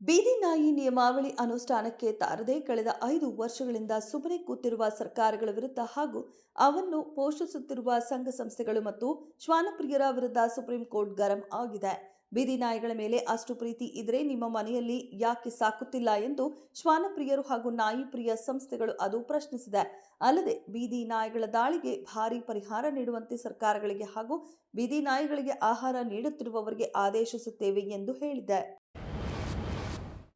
ಬೀದಿ ನಾಯಿ ನಿಯಮಾವಳಿ ಅನುಷ್ಠಾನಕ್ಕೆ ತಾರದೆ ಕಳೆದ 5 ವರ್ಷಗಳಿಂದ ಸುಮ್ಮನೆ ಕೂತಿರುವ ಸರ್ಕಾರಗಳ ವಿರುದ್ಧ ಹಾಗೂ ಅವನ್ನು ಪೋಷಿಸುತ್ತಿರುವ ಸಂಘ ಸಂಸ್ಥೆಗಳು ಮತ್ತು ಶ್ವಾನಪ್ರಿಯರ ವಿರುದ್ಧ ಸುಪ್ರೀಂ ಕೋರ್ಟ್ ಗರಂ ಆಗಿದೆ. ಬೀದಿ ನಾಯಿಗಳ ಮೇಲೆ ಅಷ್ಟು ಪ್ರೀತಿ ಇದ್ರೆ ನಿಮ್ಮ ಮನೆಯಲ್ಲಿ ಯಾಕೆ ಸಾಕುತ್ತಿಲ್ಲ ಎಂದು ಶ್ವಾನಪ್ರಿಯರು ಹಾಗೂ ನಾಯಿ ಪ್ರಿಯ ಸಂಸ್ಥೆಗಳು ಅದು ಪ್ರಶ್ನಿಸಿದೆ. ಅಲ್ಲದೆ ಬೀದಿ ನಾಯಿಗಳ ದಾಳಿಗೆ ಭಾರಿ ಪರಿಹಾರ ನೀಡುವಂತೆ ಸರ್ಕಾರಗಳಿಗೆ ಹಾಗೂ ಬೀದಿ ನಾಯಿಗಳಿಗೆ ಆಹಾರ ನೀಡುತ್ತಿರುವವರಿಗೆ ಆದೇಶಿಸುತ್ತೇವೆ ಎಂದು ಹೇಳಿದೆ.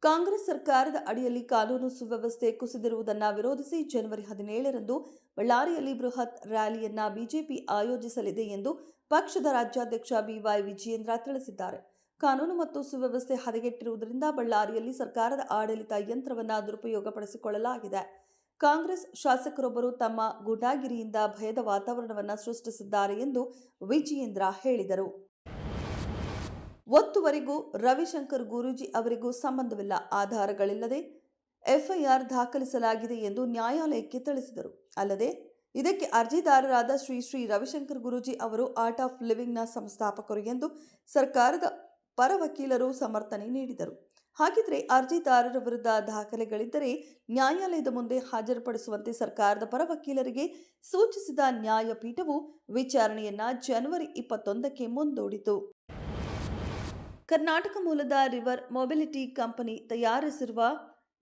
ಕಾಂಗ್ರೆಸ್ ಸರ್ಕಾರದ ಅಡಿಯಲ್ಲಿ ಕಾನೂನು ಸುವ್ಯವಸ್ಥೆ ಕುಸಿದಿರುವುದನ್ನು ವಿರೋಧಿಸಿ ಜನವರಿ 17ರಂದು ಬಳ್ಳಾರಿಯಲ್ಲಿ ಬೃಹತ್ ರ್ಯಾಲಿಯನ್ನ ಬಿಜೆಪಿ ಆಯೋಜಿಸಲಿದೆ ಎಂದು ಪಕ್ಷದ ರಾಜ್ಯಾಧ್ಯಕ್ಷ ಬಿವೈ ವಿಜಯೇಂದ್ರ ತಿಳಿಸಿದ್ದಾರೆ. ಕಾನೂನು ಮತ್ತು ಸುವ್ಯವಸ್ಥೆ ಹದಗೆಟ್ಟಿರುವುದರಿಂದ ಬಳ್ಳಾರಿಯಲ್ಲಿ ಸರ್ಕಾರದ ಆಡಳಿತ ಯಂತ್ರವನ್ನು ದುರುಪಯೋಗಪಡಿಸಿಕೊಳ್ಳಲಾಗಿದೆ. ಕಾಂಗ್ರೆಸ್ ಶಾಸಕರೊಬ್ಬರು ತಮ್ಮ ಗೂಂಡಾಗಿರಿಯಿಂದ ಭಯದ ವಾತಾವರಣವನ್ನು ಸೃಷ್ಟಿಸಿದ್ದಾರೆ ಎಂದು ವಿಜಯೇಂದ್ರ ಹೇಳಿದರು. ಒತ್ತುವರೆಗೂ ರವಿಶಂಕರ್ ಗುರೂಜಿ ಅವರಿಗೂ ಸಂಬಂಧವಿಲ್ಲ, ಆಧಾರಗಳಿಲ್ಲದೆ ಎಫ್ಐಆರ್ ದಾಖಲಿಸಲಾಗಿದೆ ಎಂದು ನ್ಯಾಯಾಲಯಕ್ಕೆ ತಿಳಿಸಿದರು. ಅಲ್ಲದೆ ಇದಕ್ಕೆ ಅರ್ಜಿದಾರರಾದ ಶ್ರೀ ಶ್ರೀ ರವಿಶಂಕರ್ ಗುರೂಜಿ ಅವರು ಆರ್ಟ್ ಆಫ್ ಲಿವಿಂಗ್ನ ಸಂಸ್ಥಾಪಕರು ಎಂದು ಸರ್ಕಾರದ ಪರ ವಕೀಲರು ಸಮರ್ಥನೆ ನೀಡಿದರು. ಹಾಗಿದ್ರೆ ಅರ್ಜಿದಾರರ ವಿರುದ್ಧ ದಾಖಲೆಗಳಿದ್ದರೆ ನ್ಯಾಯಾಲಯದ ಮುಂದೆ ಹಾಜರುಪಡಿಸುವಂತೆ ಸರ್ಕಾರದ ಪರ ವಕೀಲರಿಗೆ ಸೂಚಿಸಿದ ನ್ಯಾಯಪೀಠವು ವಿಚಾರಣೆಯನ್ನ ಜನವರಿ 21ಕ್ಕೆ ಮುಂದೂಡಿತು. ಕರ್ನಾಟಕ ಮೂಲದ ರಿವರ್ ಮೊಬಿಲಿಟಿ ಕಂಪನಿ ತಯಾರಿಸಿರುವ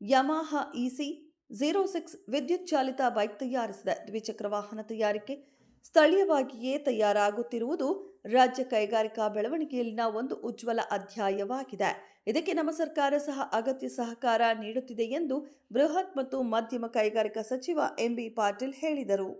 ಯಮಹಾ EC06 ವಿದ್ಯುತ್ ಚಾಲಿತ ಬೈಕ್ ತಯಾರಿಸಿದೆ. ದ್ವಿಚಕ್ರ ವಾಹನ ತಯಾರಿಕೆ ಸ್ಥಳೀಯವಾಗಿಯೇ ತಯಾರಾಗುತ್ತಿರುವುದು ರಾಜ್ಯ ಕೈಗಾರಿಕಾ ಬೆಳವಣಿಗೆಯಲ್ಲಿನ ಒಂದು ಉಜ್ವಲ ಅಧ್ಯಾಯವಾಗಿದೆ. ಇದಕ್ಕೆ ನಮ್ಮ ಸರ್ಕಾರ ಸಹ ಅಗತ್ಯ ಸಹಕಾರ ನೀಡುತ್ತಿದೆ ಎಂದು ಬೃಹತ್ ಮತ್ತು ಮಧ್ಯಮ ಕೈಗಾರಿಕಾ ಸಚಿವ ಎಂಬಿ ಪಾಟೀಲ್ ಹೇಳಿದರು.